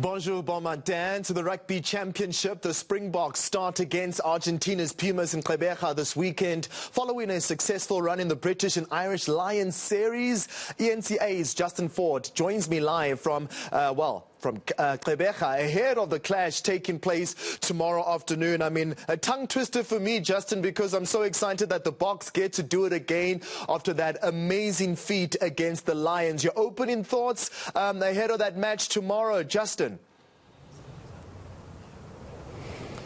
Bonjour, bon matin. To the Rugby Championship, the Springboks start against Argentina's Pumas in Gqeberha this weekend. Following a successful run in the British and Irish Lions series, eNCA's Justin Ford joins me live from Gqeberha ahead of the clash taking place tomorrow afternoon. I mean, a tongue twister for me, Justin, because I'm so excited that the Boks get to do it again after that amazing feat against the Lions. Your opening thoughts ahead of that match tomorrow, Justin?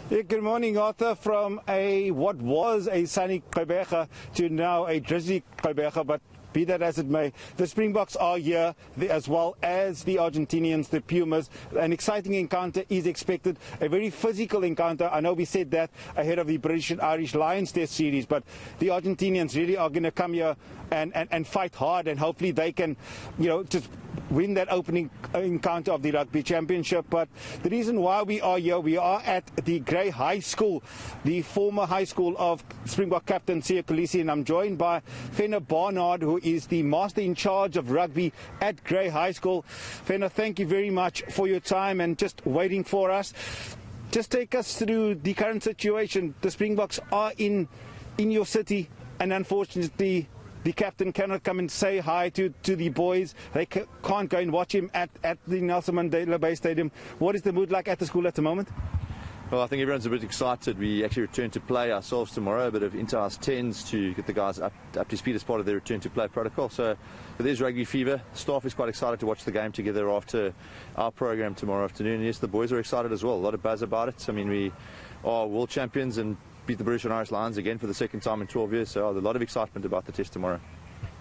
Yeah, good morning, Arthur. From what was a sunny Gqeberha to now a drizzly Gqeberha, but be that as it may, the Springboks are here, as well as the Argentinians, the Pumas. An exciting encounter is expected, a very physical encounter. I know we said that ahead of the British and Irish Lions Test series, but the Argentinians really are going to come here and fight hard, and hopefully they can, just win that opening encounter of the Rugby Championship. But the reason why we are here, we are at the Grey High School, the former high school of Springbok captain Siya Kolisi, and I'm joined by Fenna Barnard, who is the master in charge of rugby at Grey High School. Fenna, thank you very much for your time and just waiting for us. Just take us through the current situation. The Springboks are in your city, and unfortunately the captain cannot come and say hi to the boys. They can't go and watch him at the Nelson Mandela Bay Stadium. What is the mood like at the school at the moment? Well, I think everyone's a bit excited. We actually return to play ourselves tomorrow, a bit of inter-house tens to get the guys up to speed as part of their return to play protocol. So there's rugby fever. Staff is quite excited to watch the game together after our program tomorrow afternoon. And yes, the boys are excited as well. A lot of buzz about it. I mean, we are world champions and beat the British and Irish Lions again for the second time in 12 years. So a lot of excitement about the test tomorrow.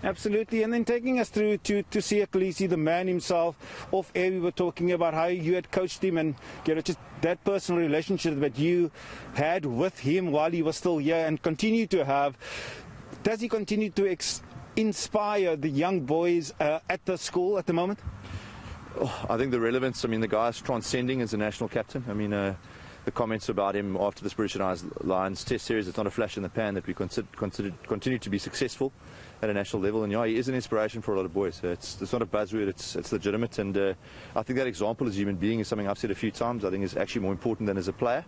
Absolutely. And then taking us through to Siya Kolisi, the man himself. Off air we were talking about how you had coached him and just that personal relationship that you had with him while he was still here and continue to have. Does he continue to inspire the young boys at the school at the moment? I think the relevance, the guy's transcending as a national captain. The comments about him after this British and Irish Lions Test series, it's not a flash in the pan that we continue to be successful at a national level. And yeah, he is an inspiration for a lot of boys. It's not a buzzword, it's legitimate. And I think that example as a human being is something I've said a few times. I think is actually more important than as a player.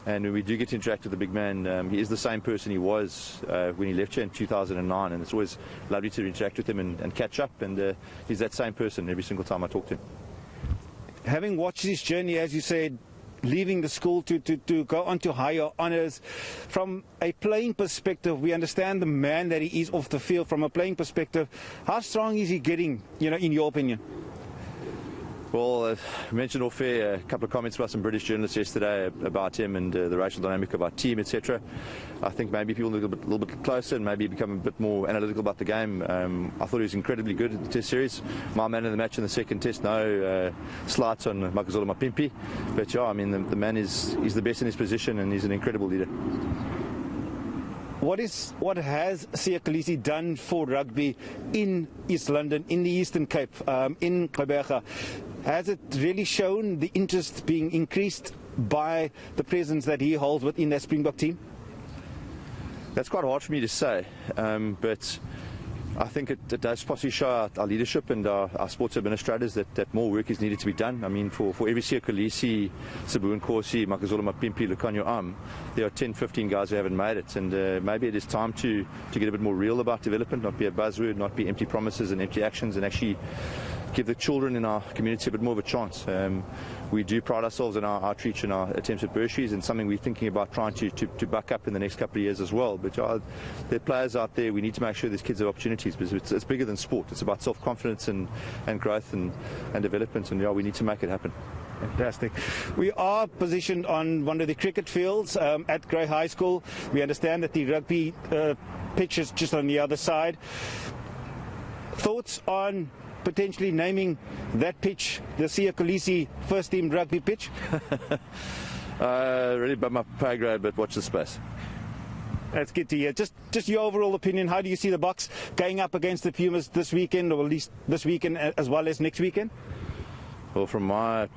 And when we do get to interact with the big man, he is the same person he was when he left here in 2009. And it's always lovely to interact with him and catch up. And he's that same person every single time I talk to him. Having watched his journey, as you said, leaving the school to go on to higher honours. From a playing perspective, we understand the man that he is off the field. From a playing perspective, how strong is he getting, in your opinion? Well, I mentioned off air a couple of comments by some British journalists yesterday about him and the racial dynamic of our team, etc. I think maybe people look a little bit closer and maybe become a bit more analytical about the game. I thought he was incredibly good at the Test series. My man of the match in the second Test, no slights on Makazole Mapimpi. But yeah, the man he's the best in his position and he's an incredible leader. What has Siya Kolisi done for rugby in East London, in the Eastern Cape, in Gqeberha? Has it really shown the interest being increased by the presence that he holds within that Springbok team? That's quite hard for me to say, but I think it does possibly show our leadership and our sports administrators that more work is needed to be done. For every Siya Kolisi, Sabu Nkosi, Makazole Mapimpi, Lukanyo there are 10, 15 guys who haven't made it, and maybe it is time to get a bit more real about development, not be a buzzword, not be empty promises and empty actions, and actually give the children in our community a bit more of a chance. We do pride ourselves in our outreach and our attempts at bursaries, and something we're thinking about trying to buck up in the next couple of years as well. But there are players out there. We need to make sure these kids have opportunities, because it's bigger than sport. It's about self-confidence and growth and development, and we need to make it happen. Fantastic. We are positioned on one of the cricket fields at Grey High School. We understand that the rugby pitch is just on the other side. Thoughts on potentially naming that pitch the Siya Kolisi first team rugby pitch? Really above my pay grade, but watch the space. That's good to hear. Just your overall opinion, how do you see the Boks going up against the Pumas this weekend, or at least this weekend as well as next weekend? Well, from my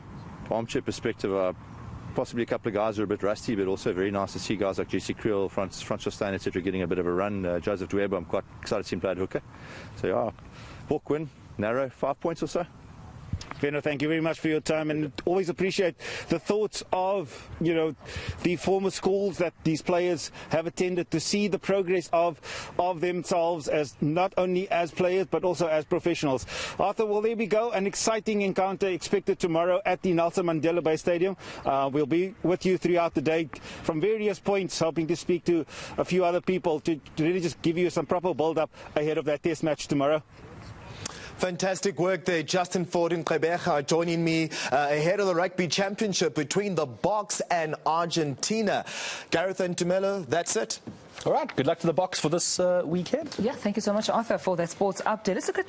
armchair perspective, possibly a couple of guys who are a bit rusty, but also very nice to see guys like Jesse Creel, Francois Stein, etc. getting a bit of a run. Joseph Gqeberha, I'm quite excited to see him play at hooker. So yeah, Hawk win, narrow, 5 points or so. Veno, thank you very much for your time, and always appreciate the thoughts of, the former schools that these players have attended, to see the progress of themselves as not only as players but also as professionals. Arthur, well, there we go. An exciting encounter expected tomorrow at the Nelson Mandela Bay Stadium. We'll be with you throughout the day from various points, hoping to speak to a few other people to really just give you some proper build-up ahead of that test match tomorrow. Fantastic work there. Justin Ford and Gqeberha joining me ahead of the Rugby Championship between the Boks and Argentina. Gareth and Tumelo, that's it. All right, good luck to the Boks for this weekend. Yeah, thank you so much, Arthur, for that sports update. Let's look at